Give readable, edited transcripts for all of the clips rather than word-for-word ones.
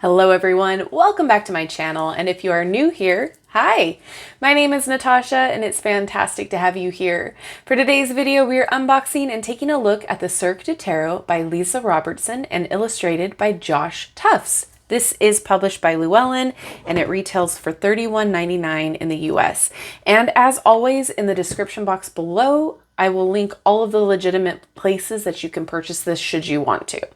Hello everyone, welcome back to my channel, and if you are new here, hi! My name is Natasha and it's fantastic to have you here. For today's video, we are unboxing and taking a look at the Cirque du Tarot by Leeza Robertson and illustrated by Josh Tufts. This is published by Llewellyn and it retails for $31.99 in the US. And as always, in the description box below, I will link all of the legitimate places that you can purchase this should you want to.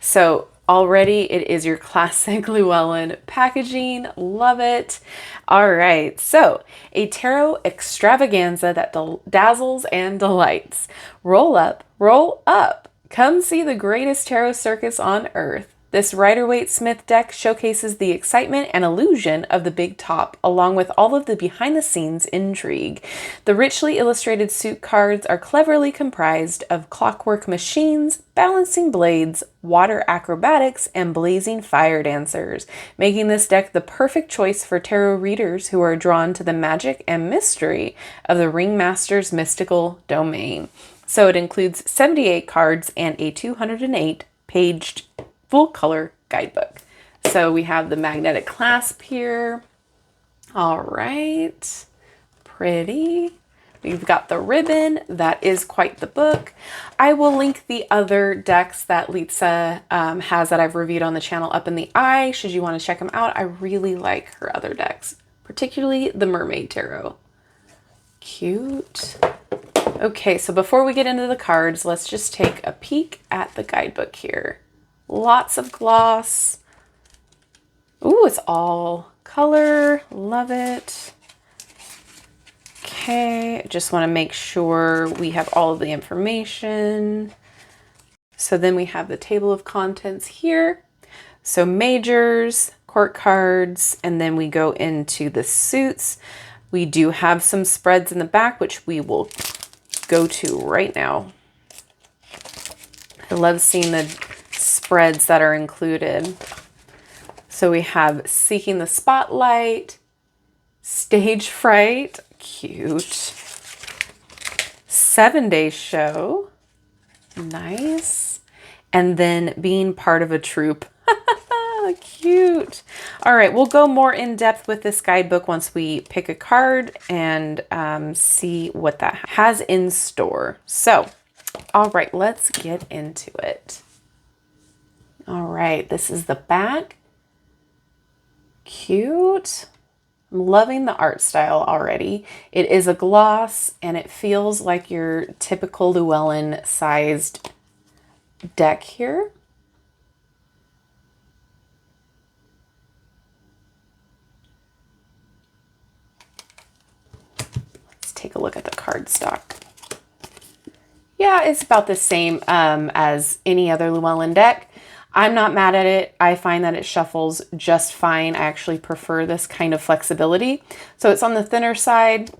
So already it is your classic Llewellyn packaging. Love it. All right, so a tarot extravaganza that dazzles and delights. Roll up, roll up. Come see the greatest tarot circus on earth. This Rider-Waite-Smith deck showcases the excitement and illusion of the big top, along with all of the behind-the-scenes intrigue. The richly illustrated suit cards are cleverly comprised of clockwork machines, balancing blades, water acrobatics, and blazing fire dancers, making this deck the perfect choice for tarot readers who are drawn to the magic and mystery of the Ringmaster's mystical domain. So it includes 78 cards and a 208-paged full color guidebook. So we have the magnetic clasp here. All right, pretty. We've got the ribbon. That is quite the book. I will link the other decks that Leeza has that I've reviewed on the channel up in the eye, should you want to check them out. I really like her other decks, particularly the Mermaid Tarot. Cute. Okay, so before we get into the cards, let's just take a peek at the guidebook here. Lots of gloss. Ooh, it's all color. Love it. Okay, just want to make sure we have all of the information. So then we have the table of contents here. So majors, court cards, and then we go into the suits. We do have some spreads in the back, which we will go to right now. I love seeing the spreads that are included. So we have Seeking the Spotlight, Stage Fright, cute, 7-day show, nice, and then Being Part of a Troupe, cute. All right, we'll go more in depth with this guidebook once we pick a card and see what that has in store. So, all right, let's get into it. All right, this is the back. Cute. I'm loving the art style already. It is a gloss and it feels like your typical Llewellyn sized deck here. Let's take a look at the cardstock. Yeah, it's about the same as any other Llewellyn deck. I'm not mad at it. I find that it shuffles just fine. I actually prefer this kind of flexibility. So it's on the thinner side,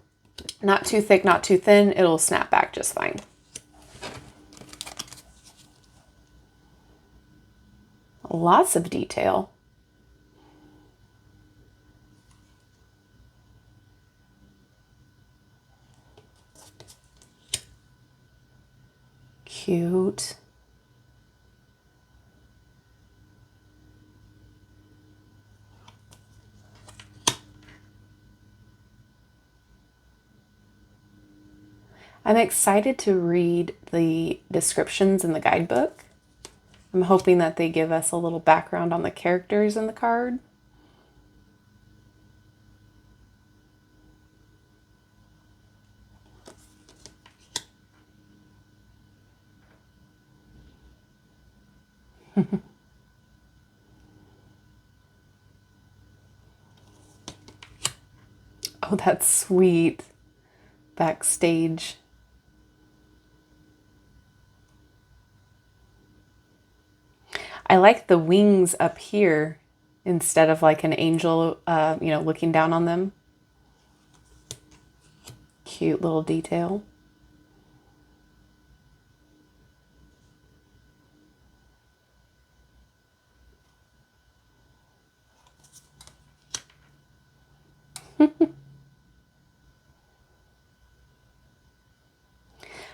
not too thick, not too thin. It'll snap back just fine. Lots of detail. Cute. I'm excited to read the descriptions in the guidebook. I'm hoping that they give us a little background on the characters in the card. Oh, that's sweet. Backstage. I like the wings up here instead of like an angel, you know, looking down on them. Cute little detail.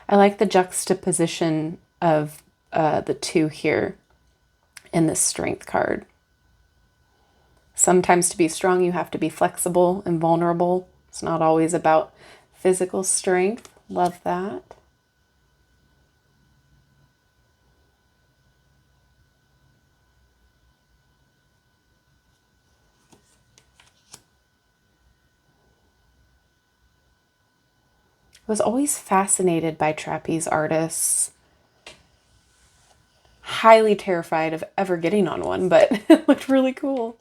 I like the juxtaposition of the two here in this strength card. Sometimes to be strong, you have to be flexible and vulnerable. It's not always about physical strength. Love that. I was always fascinated by trapeze artists. Highly terrified of ever getting on one, but it looked really cool.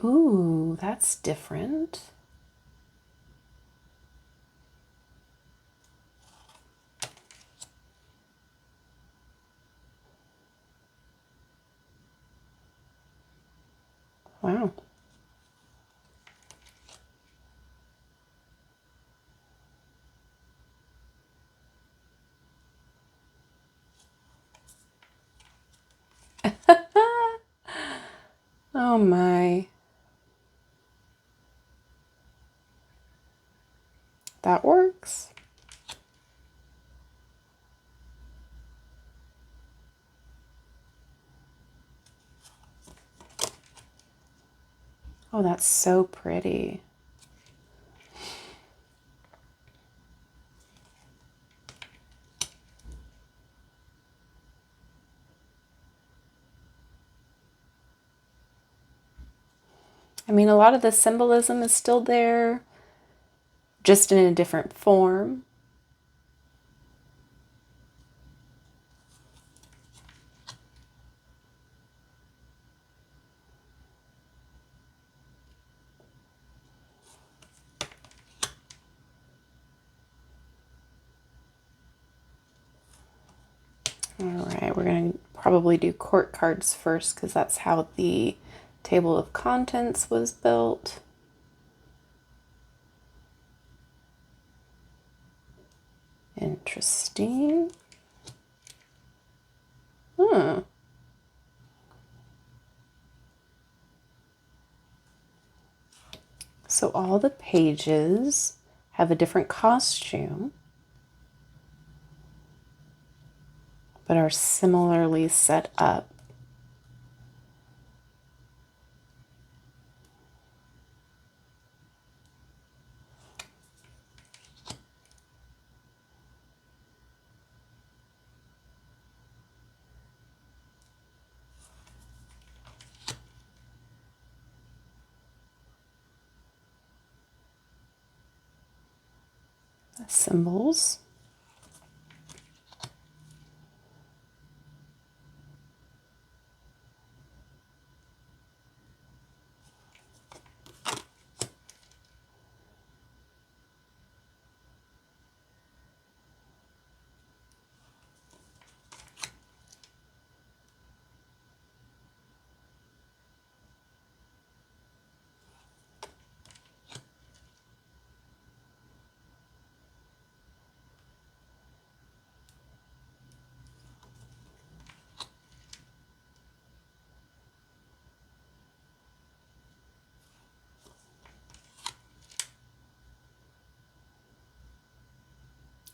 Ooh, that's different. Wow. Oh my. That works. Oh, that's so pretty. I mean, a lot of the symbolism is still there, just in a different form. All right, we're going to probably do court cards first because that's how the table of contents was built. Interesting. Hmm. So all the pages have a different costume, but are similarly set up. The symbols.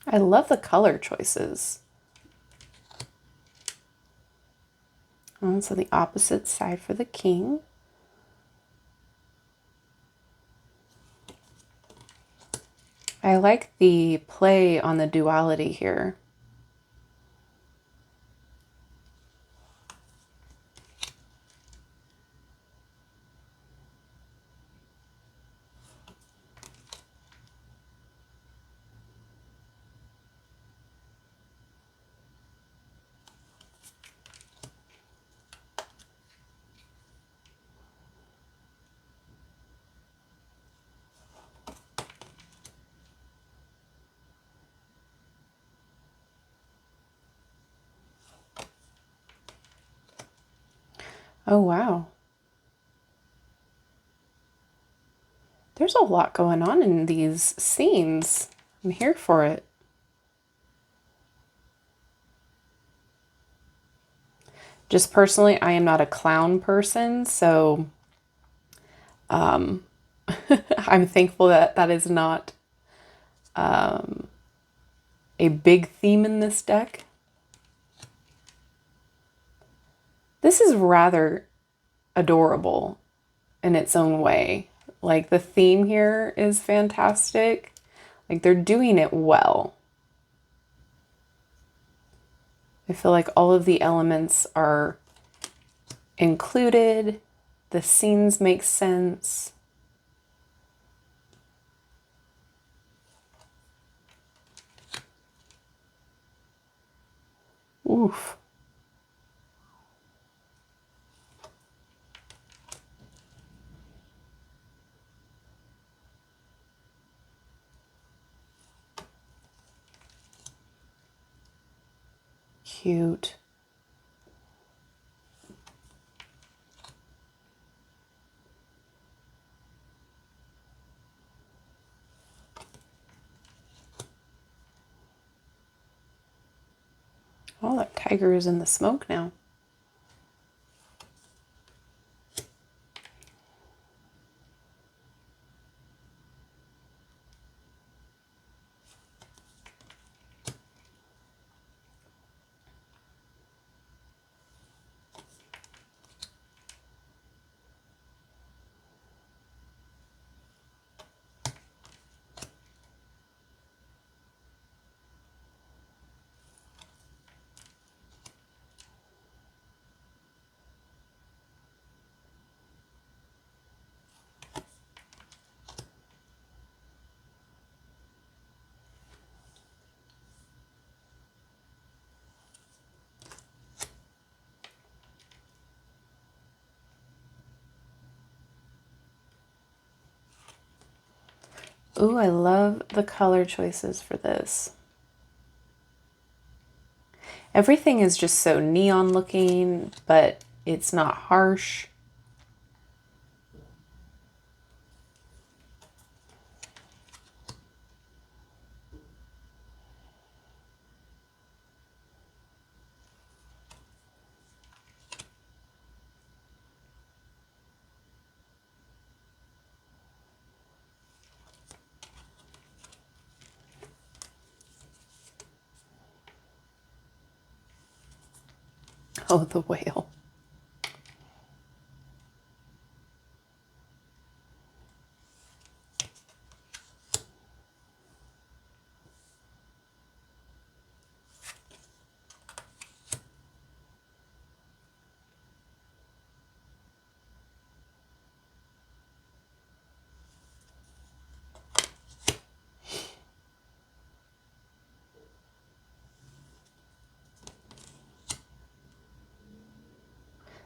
I love the color choices. So the opposite side for the king. I like the play on the duality here. Oh, wow. There's a lot going on in these scenes. I'm here for it. Just personally, I am not a clown person, so I'm thankful that that is not a a big theme in this deck. This is rather adorable in its own way. Like, the theme here is fantastic. Like, they're doing it well. I feel like all of the elements are included. The scenes make sense. Oof. Cute. Oh, that tiger is in the smoke now. Ooh, I love the color choices for this. Everything is just so neon looking, but it's not harsh. Oh, the whale.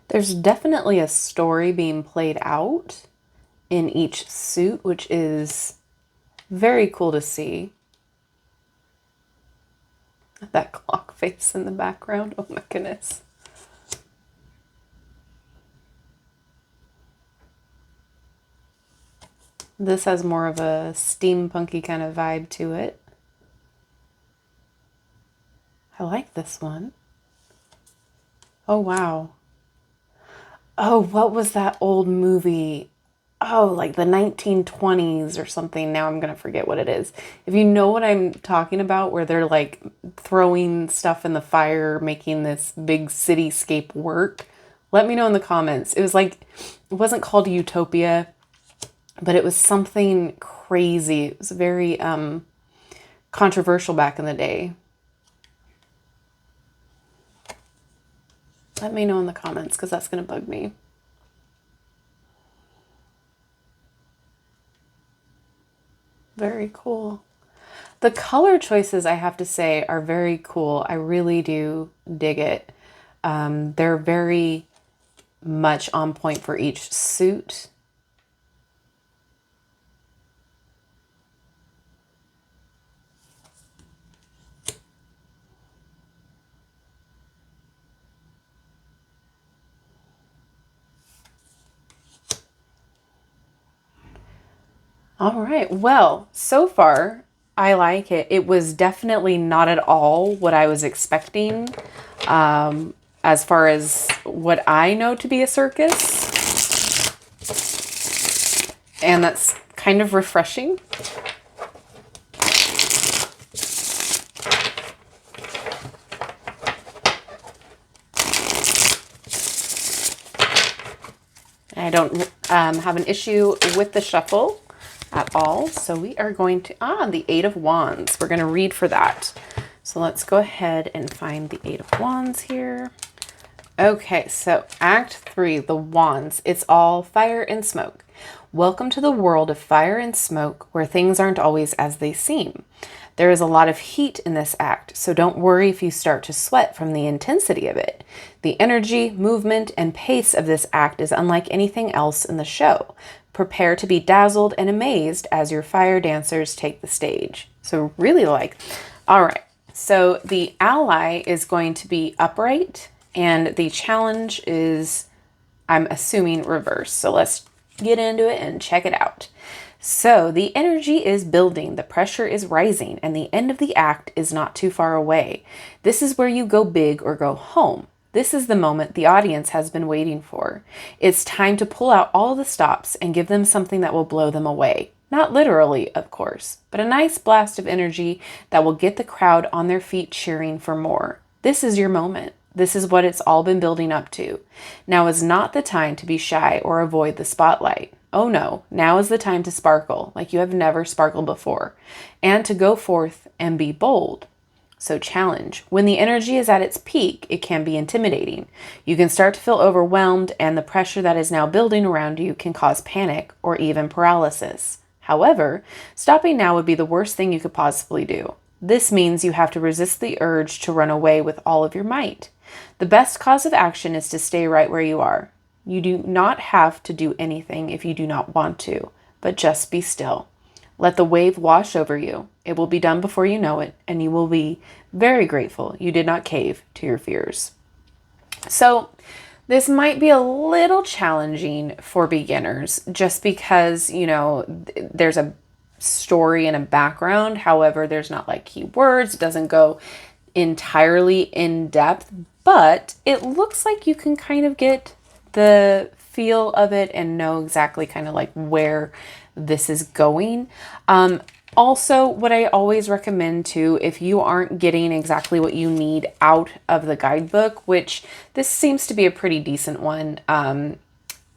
There's definitely a story being played out in each suit, which is very cool to see. That clock face in the background, oh my goodness. This has more of a steampunky kind of vibe to it. I like this one. Oh, wow. Oh, what was that old movie? Oh, like the 1920s or something. Now I'm going to forget what it is. If you know what I'm talking about, where they're like throwing stuff in the fire, making this big cityscape work, let me know in the comments. It was like, it wasn't called Utopia, but it was something crazy. It was very controversial back in the day. Let me know in the comments, because that's going to bug me. Very cool. The color choices, I have to say, are very cool. I really do dig it. They're very much on point for each suit. All right, well, so far I like it. It was definitely not at all what I was expecting as far as what I know to be a circus. And that's kind of refreshing. I don't have an issue with the shuffle at all. So we are going to, the Eight of Wands. We're going to read for that. So let's go ahead and find the Eight of Wands here. Okay, so Act 3, the Wands. It's all fire and smoke. Welcome to the world of fire and smoke, where things aren't always as they seem. There is a lot of heat in this act, so don't worry if you start to sweat from the intensity of it. The energy, movement, and pace of this act is unlike anything else in the show. Prepare to be dazzled and amazed as your fire dancers take the stage. So really all right, so the ally is going to be upright, and the challenge is, I'm assuming, reverse. So let's get into it and check it out. So the energy is building, the pressure is rising, and the end of the act is not too far away. This is where you go big or go home. This is the moment the audience has been waiting for. It's time to pull out all the stops and give them something that will blow them away. Not literally, of course, but a nice blast of energy that will get the crowd on their feet cheering for more. This is your moment. This is what it's all been building up to. Now is not the time to be shy or avoid the spotlight. Oh no, now is the time to sparkle like you have never sparkled before, and to go forth and be bold. So challenge. When the energy is at its peak, it can be intimidating. You can start to feel overwhelmed, and the pressure that is now building around you can cause panic or even paralysis. However, stopping now would be the worst thing you could possibly do. This means you have to resist the urge to run away with all of your might. The best cause of action is to stay right where you are. You do not have to do anything if you do not want to, but just be still. Let the wave wash over you. It will be done before you know it, and you will be very grateful you did not cave to your fears. So this might be a little challenging for beginners just because, there's a story and a background. However, there's not like keywords. It doesn't go entirely in depth, but it looks like you can kind of get the feel of it and know exactly kind of like where this is going. Also, what I always recommend too, if you aren't getting exactly what you need out of the guidebook, which this seems to be a pretty decent one,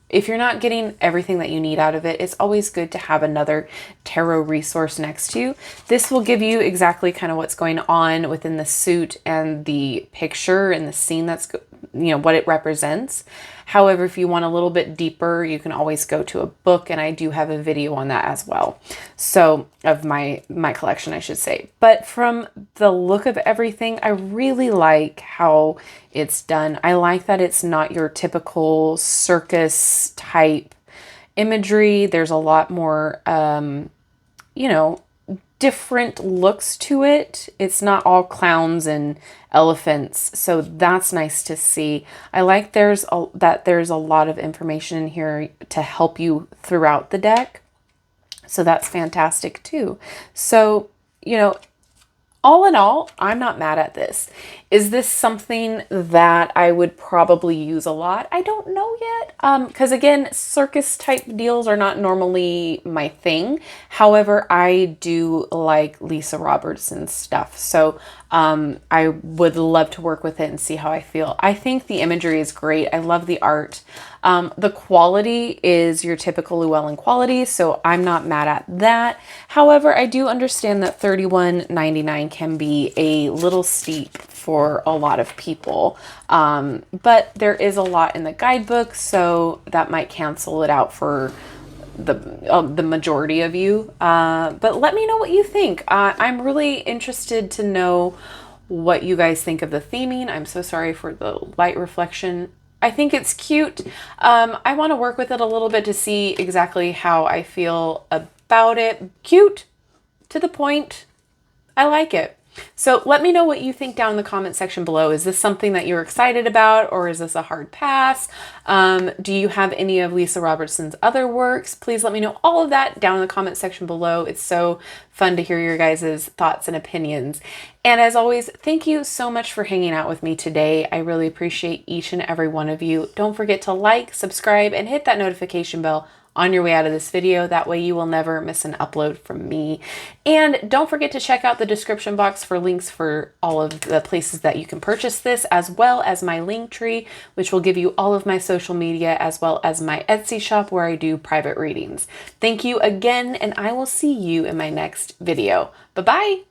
if you're not getting everything that you need out of it, it's always good to have another tarot resource next to you. This will give you exactly kind of what's going on within the suit and the picture and the scene that's, what it represents. However, if you want a little bit deeper, you can always go to a book, and I do have a video on that as well. So of my collection, I should say. But from the look of everything, I really like how it's done. I like that it's not your typical circus type imagery. There's a lot more, different looks to it. It's not all clowns and elephants, so that's nice to see. I like that there's a lot of information in here to help you throughout the deck, so that's fantastic too. So, all in all, I'm not mad at this. Is this something that I would probably use a lot? I don't know yet. Because again, circus type deals are not normally my thing. However, I do like Leeza Robertson's stuff. So I would love to work with it and see how I feel. I think the imagery is great. I love the art. The quality is your typical Llewellyn quality, so I'm not mad at that. However, I do understand that $31.99 can be a little steep for a lot of people. But there is a lot in the guidebook, so that might cancel it out for the majority of you. But let me know what you think. I'm really interested to know what you guys think of the theming. I'm so sorry for the light reflection. I think it's cute. I want to work with it a little bit to see exactly how I feel about it. Cute, to the point. I like it. So let me know what you think down in the comment section below. Is this something that you're excited about, or is this a hard pass? Do you have any of Leeza Robertson's other works? Please let me know all of that down in the comment section below. It's so fun to hear your guys' thoughts and opinions. And as always, thank you so much for hanging out with me today. I really appreciate each and every one of you. Don't forget to like, subscribe, and hit that notification bell on your way out of this video. That way you will never miss an upload from me. And don't forget to check out the description box for links for all of the places that you can purchase this, as well as my link tree, which will give you all of my social media, as well as my Etsy shop where I do private readings. Thank you again, and I will see you in my next video. Bye-bye.